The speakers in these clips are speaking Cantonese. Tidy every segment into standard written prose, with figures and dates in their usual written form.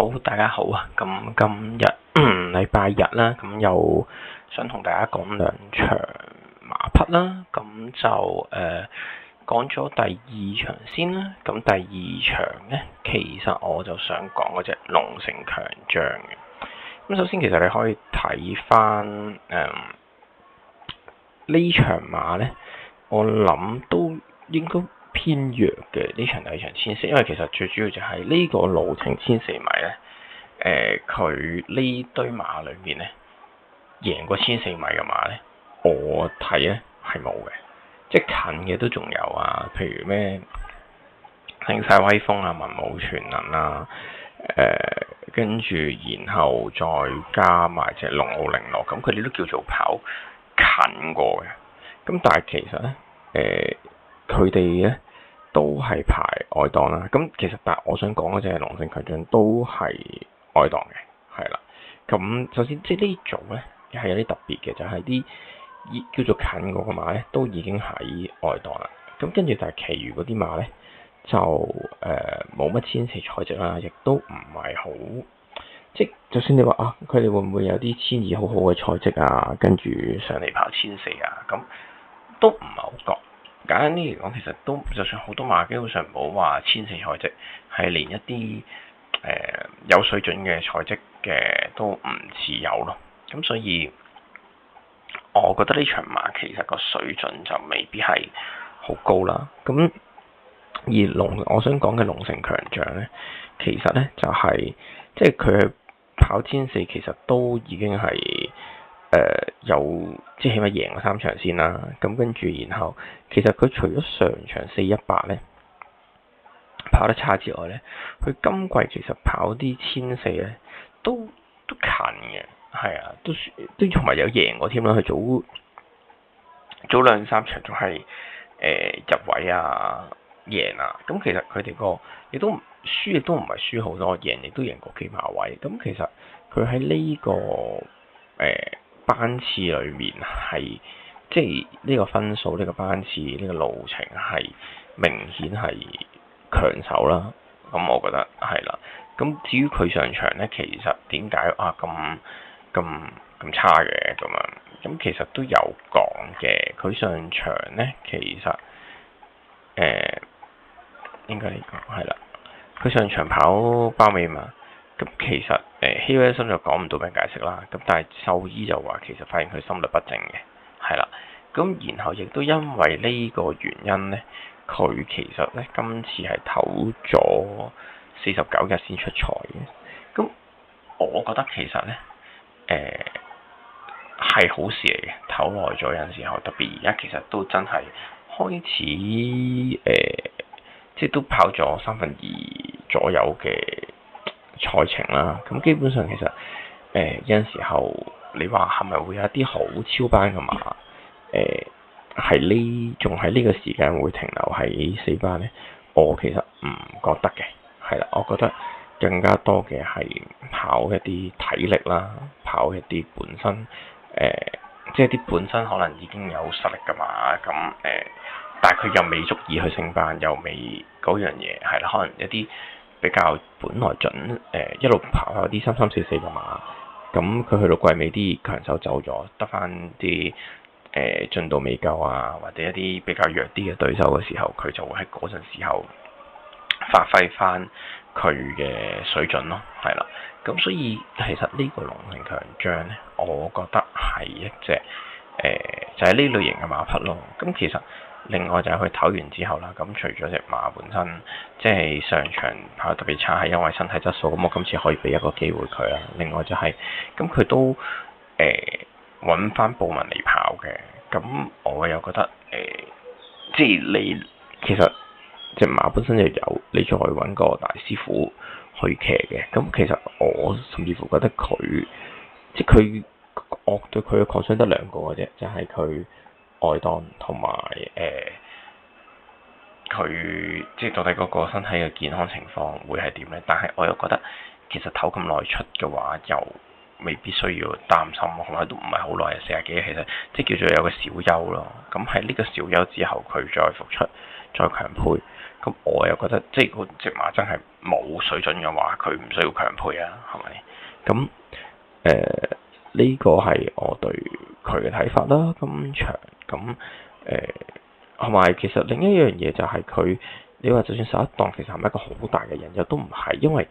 好，大家好啊！咁今日禮拜日啦，咁又想同大家講兩場馬匹啦。咁就講咗第二場先啦。咁第二場呢，其實我就想講嗰隻龍城強將嘅。咁首先其實你可以睇翻呢場馬呢，我諗都應該偏弱嘅呢場第二場千四，因為其實最主要就係呢個路程千四米咧，佢呢堆馬裏面咧，贏過千四米嘅馬咧，我睇咧係冇嘅，即係近嘅都仲有啊，譬如咩盛世威風啊、文武全能啊，跟住然後再加埋隻龍傲玲瓏，咁佢哋都叫做跑近過嘅，咁但係其實咧，佢哋咧都係排外檔啦，咁其實但係我想講嗰隻龍城強將都係外檔嘅，係啦。咁首先即係呢組咧係有啲特別嘅，就係啲叫做近嗰個馬咧都已經喺外檔啦。咁跟住但係其餘嗰啲馬咧就冇乜千四賽績啦，亦都唔係好即係就算你話啊，佢哋會唔會有啲千二好好嘅賽績啊，跟住上嚟跑千四啊，咁都唔係好覺。簡單啲嚟講，其實都就算好多馬基本上冇話千四賽績，係連一啲有水準嘅賽績嘅都唔持有咯。咁所以，我覺得呢場馬其實個水準就未必係好高啦。咁而我想講嘅龍城強將咧，其實咧就係即係佢跑千四，其實都已經係有即係起碼贏咗3場先啦。咁跟住然後，其實佢除咗上場418咧跑得差之外咧，佢今季其實跑啲千四咧都近嘅，係啊，都同埋有贏過添啦。佢早2-3場仲係入位啊，贏啊。咁其實佢哋個亦都輸，亦都唔係輸好多，贏亦都贏過幾馬位。咁其實佢喺呢個班次裏面係即係呢個分數、呢個班次、呢個路程係明顯係強手啦。咁我覺得係啦。咁至於佢上場咧，其實點解啊咁差嘅咁樣？咁其實都有講嘅。佢上場咧，其實應該嚟講係啦。佢上場跑包尾嘛。咁其實希威森就講唔到咩解釋啦。咁但係獸醫就話其實發現佢心律不正嘅，係啦。咁然後亦都因為呢個原因咧，佢其實咧今次係唞咗49日先出賽嘅。咁我覺得其實咧係好事嚟嘅，唞耐咗有陣時候，特別而家其實都真係開始即係都跑咗2/3左右嘅賽程啦。咁基本上其實有陣時候你話係咪會有一啲好超班嘅馬仲喺呢個時間會停留喺4班咧？我其實唔覺得嘅，係啦，我覺得更加多嘅係跑一啲體力啦，跑一啲本身即係啲本身可能已經有實力嘅馬，咁但係佢又未足以去升班，又未嗰樣嘢係啦，可能一啲比較本來準一路跑有啲3344嘅馬，咁佢去到季尾啲強手走咗，得翻啲進度未夠啊，或者一啲比較弱啲嘅對手嘅時候，佢就會喺嗰陣時候發揮翻佢嘅水準咯，係啦。咁所以其實呢個龍城強將咧，我覺得係一隻就係呢類型嘅馬匹咯。咁其實另外就係佢唞完之後啦，咁除咗隻馬本身即係上場跑得特別差，係因為身體質素，咁我今次可以俾一個機會佢啦。另外就係咁佢都揾翻布文嚟跑嘅，咁我又覺得即係你其實隻馬本身就有，你再揾個大師傅去騎嘅，咁其實我甚至乎覺得佢即係佢，我對佢嘅 concern 得2個嘅啫，就係佢外檔同埋佢即係到底嗰個身體嘅健康情況會係點咧？但係我又覺得其實唞咁耐出嘅話，又未必需要擔心，同埋都唔係好耐，40幾，其實即係叫做有個小休咯。咁喺呢個小休之後，佢再復出再強配，咁我又覺得即係嗰隻馬真係冇水準嘅話，佢唔需要強配啊，係咪？咁呢個係我對佢嘅睇法啦。咁場咁同埋其實另一樣嘢就係佢，你話就算11檔其實係咪一個好大嘅引誘都唔係，因為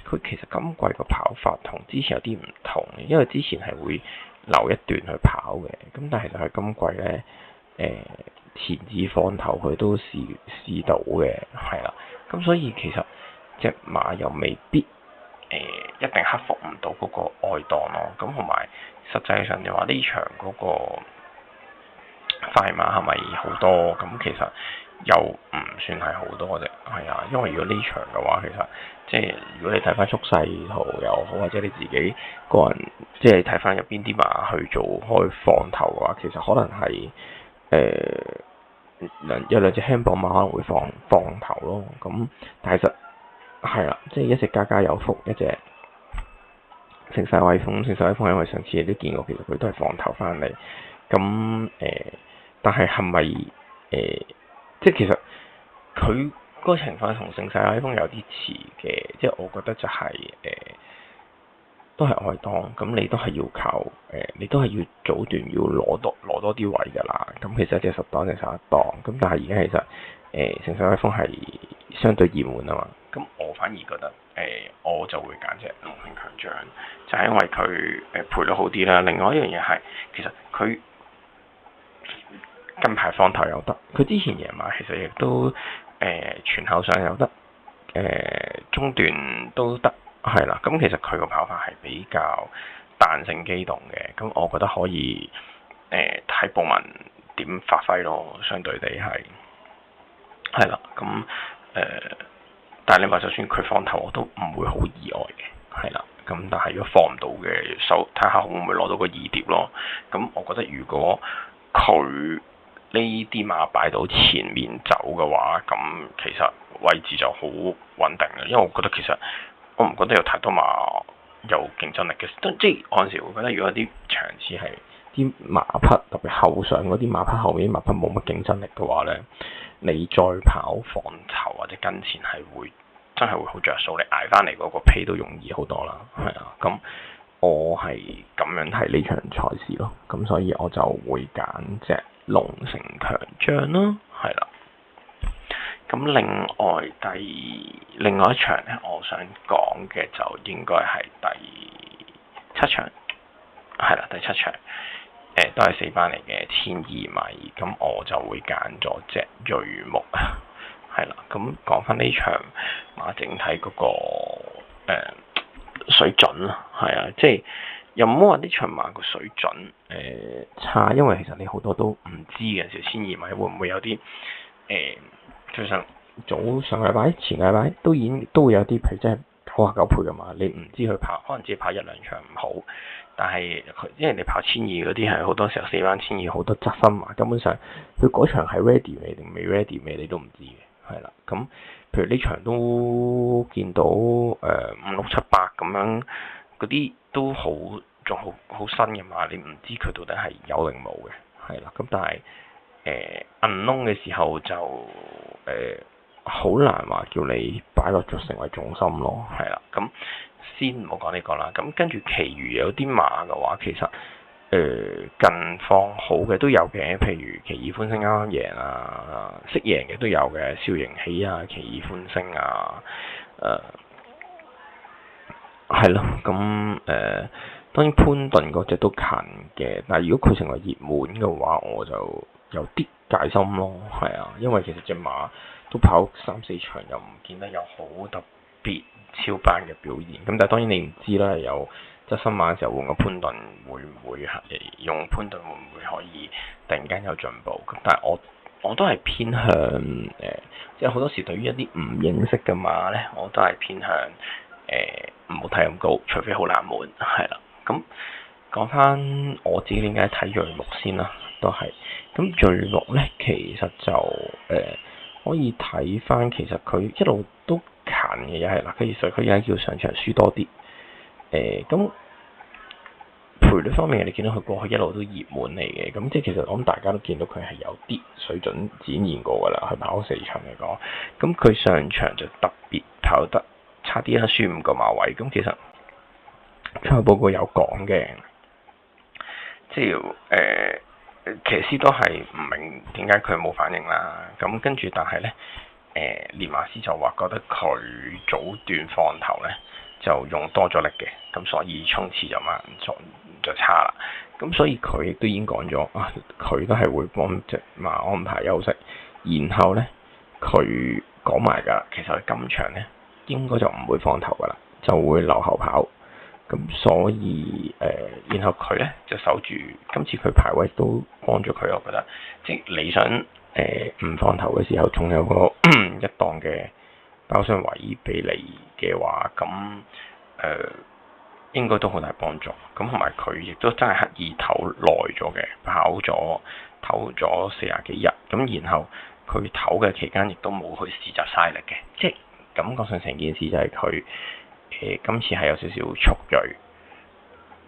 佢其實今季個跑法同之前有啲唔同嘅，因為之前係會留一段去跑嘅，咁但係其實佢今季咧前置放頭佢都試到嘅，係啦，咁所以其實隻馬又未必一定克服唔到嗰個外檔咯，咁同埋實際上你話呢場嗰個快馬係咪好多？咁其實又唔算係好多啫，係啊，因為如果呢場嘅話，其實即係如果你睇翻速勢圖又好，或者你自己個人即係睇翻入邊啲馬去做開放頭嘅話，其實可能係有兩隻輕磅馬可能會放頭咯。咁但係其實係啦，即係一隻家家有福，一隻盛世威風。盛世威風因為上次你都見過，其實佢都係放頭翻嚟。咁但係咪即係其實佢嗰個情況同盛世威風有啲似嘅，即係我覺得就係都係外檔，咁你都係要靠你都係要早段要攞多啲位㗎啦。咁其實一隻10檔定11檔，咁但係而家其實盛世威風係相對熱門啊嘛。咁我反而覺得我就會揀隻龍勝強將，就係因為佢賠率好啲啦。另外一樣嘢係其實佢近排放頭又得，佢之前贏馬其實亦都全後上又得，中段都得，係啦。咁其實佢個跑法係比較彈性機動嘅，咁我覺得可以睇步文點發揮咯，相對地係啦。咁但係你話就算佢放頭我都唔會好意外嘅，係啦。咁但係如果放唔到嘅手，睇下會唔會攞到個2碟咯。咁我覺得如果佢呢啲馬擺到前面走嘅話，咁其實位置就好穩定嘅，因為我覺得其實我唔覺得有太多馬有競爭力嘅，即係我有時會覺得如果啲場次係啲馬匹特別後上嗰啲馬匹後面啲馬匹冇乜競爭力嘅話咧，你再跑放頭或者跟前係會真係會好着數，你捱翻嚟嗰個皮都容易好多啦，係啊，咁我係咁樣睇呢場賽事咯，咁所以我就會揀隻龍勝強將咯，係啦。咁另外一場咧，我想講嘅就應該係第7場，係啦，第7場，都係4班嚟嘅1200米，咁我就會揀咗隻銳木啊，係啦。咁講翻呢場馬整體嗰個水準啦，係啊，即係又唔好話呢場馬個水準差，因為其實你好多都唔知嘅，條1200米會唔會有啲最上個禮拜、前個禮拜都會有啲，譬如真係99倍嘅嘛，你唔知佢跑，可能只係跑1-2場唔好，但係因為你跑1200嗰啲係好多時候4班1200好多側身馬，根本上佢嗰場係 ready 未定未 ready 未，你都唔知嘅，係啦。咁譬如呢場都見到5、6、7、8咁樣嗰啲都仲好新嘅馬，你唔知佢到底係有定冇嘅，係啦。咁但係unknown嘅時候就好難話叫你擺落咗成為重心咯，係啦。咁先唔好講呢個啦。咁跟住其餘有啲馬嘅話，其實近況好嘅都有嘅，譬如奇異歡星啱啱贏啊，識贏嘅都有嘅，少盈喜啊，奇異歡星啊，係咯。咁當然潘頓嗰隻都近嘅，但係如果佢成為熱門嘅話，我就有啲戒心咯，係啊，因為其實隻馬都跑3-4場，又唔見得有好特別超班嘅表現。咁但係當然你唔知啦，有側身馬嘅時候換個潘頓，會唔會係用潘頓會唔會可以突然間有進步？咁但係我都係偏向即係好多時對於一啲唔認識嘅馬咧，我都係偏向唔好睇咁高，除非好冷門，係啦。咁講翻我自己點解睇銳木先啦，都係咁銳木咧，其實就可以睇翻，其實佢一路都近嘅，又係嗱，其實佢而家叫上場輸多啲，咁賠賠率方面，你見到佢過去一路都熱門嚟嘅，咁即係其實我諗大家都見到佢係有啲水準展現過㗎啦。佢跑4場嚟講，咁佢上場就特別跑得差啲啦，輸5個馬位。咁其實賽後報告有講嘅，即係騎師都係唔明點解佢冇反應啦。咁跟住，但係咧練馬師就話覺得佢早段放頭咧就用多咗力嘅，咁所以衝刺就慢咗就差啦。咁所以佢亦都已經講咗啊，佢都係會幫隻馬安排休息。然後咧佢講埋㗎，其實佢今場咧應該就唔會放頭㗎啦，就會留後跑。咁所以然後佢咧就守住，今次佢排位都幫咗佢，我覺得即係你想唔放頭嘅時候，仲有個一檔嘅包廂位俾你嘅話，咁應該都好大幫助。咁同埋佢亦都真係刻意唞耐咗嘅，唞咗40幾日。咁然後佢唞嘅期間亦都冇去試閘嘥力嘅，即係感覺上成件事就係佢。今次係有少少速銳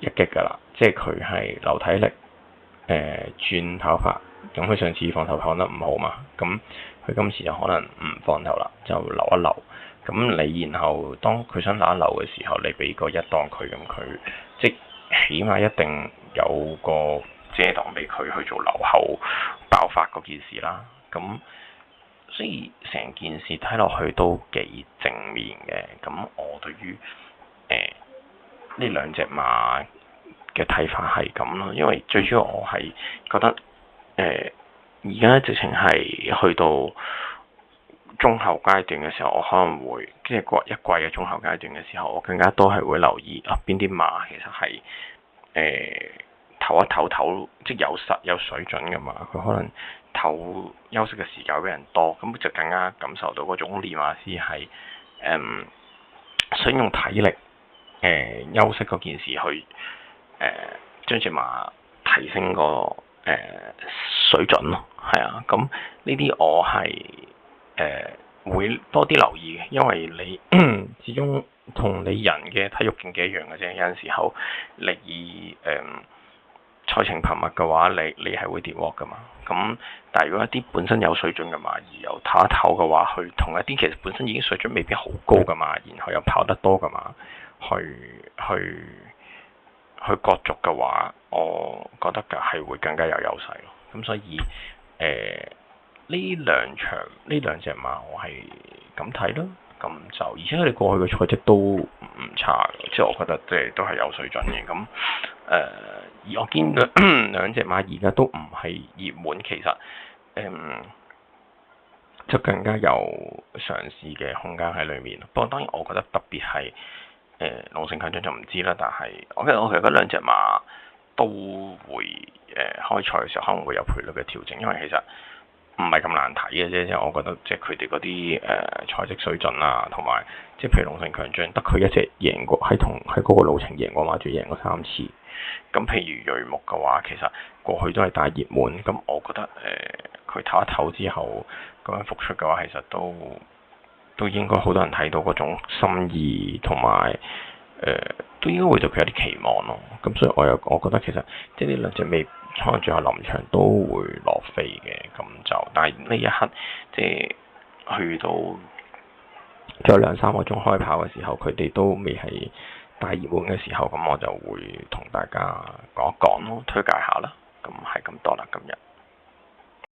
一擊㗎啦，即係佢係留體力，轉跑法。咁佢上次放頭跑得唔好嘛，咁佢今次就可能唔放頭啦，就留一留。咁你然後當佢想留一留嘅時候，你俾個一檔佢，咁佢即起碼一定有個遮擋俾佢去做留後爆發嗰件事啦。咁所以成件事睇落去都幾正面嘅。咁我對於呢兩隻馬嘅睇法係咁咯，因為最主要我係覺得而家直情係去到中後階段嘅時候，我可能會即係過一季嘅中後階段嘅時候，我更加多係會留意邊啲馬其實係唞一唞，即係有水準嘅嘛。佢可能唞休息嘅時間比人多，咁就更加感受到嗰種練馬師係想用體力休息嗰件事去將隻馬提升個水準咯。係啊，咁呢啲我係會多啲留意嘅，因為你始終同你人嘅體育競技一樣嘅啫。有陣時候你賽程頻密嘅話，你係會跌鑊噶嘛。咁但係如果一啲本身有水準嘅馬，而又唞一唞嘅話，去同一啲其實本身已經水準未必好高嘅馬，然後又跑得多嘅馬，去角逐嘅話，我覺得嘅係會更加有優勢咯。咁所以呢兩隻馬我係咁睇咯。咁就而且佢哋過去嘅賽績都唔差，即係我覺得即係都係有水準嘅。咁而我見兩隻馬而家都唔係熱門，其實就更加有嘗試嘅空間喺裏面。不過當然我覺得特別係龍城強將就唔知啦，但係我其實覺得兩隻馬都會開賽嘅時候可能會有賠率嘅調整，因為其實唔係咁難睇嘅啫。即係我覺得即係佢哋嗰啲賽績水準啊，同埋即係譬如龍城強將得佢一隻贏過喺嗰個路程贏過馬，仲贏過3次。咁譬如瑞木嘅話，其實過去都係大熱門。咁我覺得佢唞一唞之後咁樣復出嘅話，其實都應該好多人睇到嗰種心意，同埋都應該會對佢有啲期望咯。咁所以我覺得其實即係呢兩隻未可能最後臨場都會落飛嘅。咁就但係呢一刻即係去到仲有2-3個鐘開跑嘅時候，佢哋都未係大熱門嘅時候，咁我就會同大家講一講咯，推介下啦。咁係咁多啦，今日。